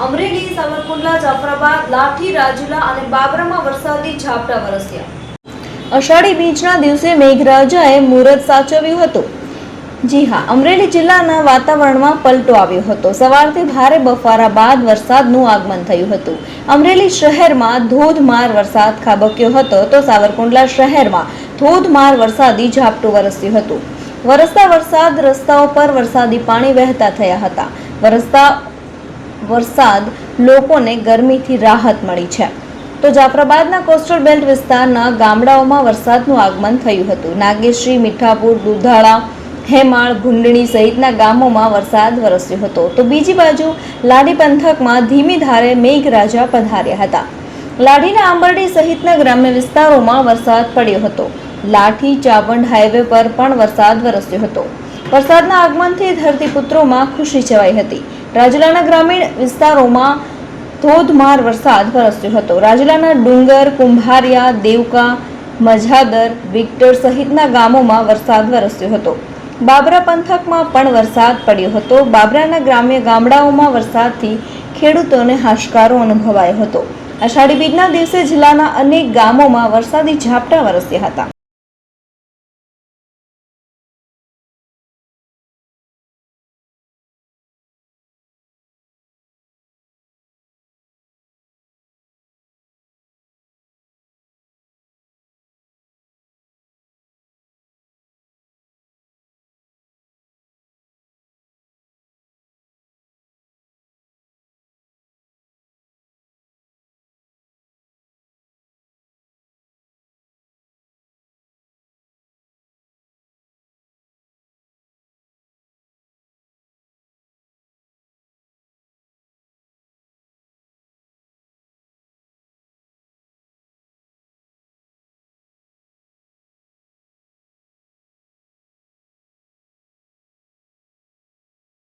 અમરેલી, સાવરકુંડલા, જાફરાબાદ, લાઠી, રાજુલા અને બાબરામાં વરસાદી ઝાપટા વરસ્યા. અષાઢી બીજના દિવસે મેઘરાજાએ મુહૂર્ત સાચવ્યું હતું. જી હા, અમરેલી જિલ્લાના વાતાવરણમાં પલટો આવ્યો હતો. સવારથી ભારે બફારા બાદ વરસાદનું આગમન થયું હતું. અમરેલી શહેરમાં ધોધમાર વરસાદ ખાબક્યો હતો તો સાવરકુંડલા શહેરમાં ધોધમાર વરસાદી ઝાપટું વરસ્યું હતું. વરસતા વરસાદ રસ્તાઓ પર વરસાદી પાણી વહેતા થયા હતા. વરસતા વરસાદ લોકોને ગરમીથી રાહત મળી છે. તો જાફરાબાદના કોસ્ટલ બેલ્ટ વિસ્તારના ગામડાઓમાં વરસાદનું આગમન થયું હતું. નાગેશ્રી, મીઠાપુર, દુધાળા, હેમાળ, ભૂંડણી સહિતના ગામોમાં વરસાદ વરસ્યો હતો. તો બીજી બાજુ લાડી પંથકમાં ધીમી ધારે મેઘરાજા પધાર્યા હતા. લાડીના આંબરડી સહિતના ગ્રામ્ય વિસ્તારોમાં વરસાદ પડ્યો હતો. લાઠી ચાવંડ હાઈવે પર પણ વરસાદ વરસ્યો હતો. વરસાદના આગમનથી ધરતીપુત્રોમાં ખુશી છવાઈ હતી. રાજુલાના ગ્રામીણ વિસ્તારોમાં ધોધમાર વરસાદ વરસ્યો હતો. રાજુલાના ડુંગર, કુંભારિયા, દેવકા, મજાદર, વિક્ટર સહિતના ગામોમાં વરસાદ વરસ્યો હતો. બાબરા પંથકમાં પણ વરસાદ પડ્યો હતો. બાબરાના ગ્રામ્ય ગામડાઓમાં વરસાદથી ખેડૂતોને હાશકારો અનુભવાયો હતો. અષાઢી બીજના દિવસે જિલ્લાના અનેક ગામોમાં વરસાદી ઝાપટા વરસ્યા હતા.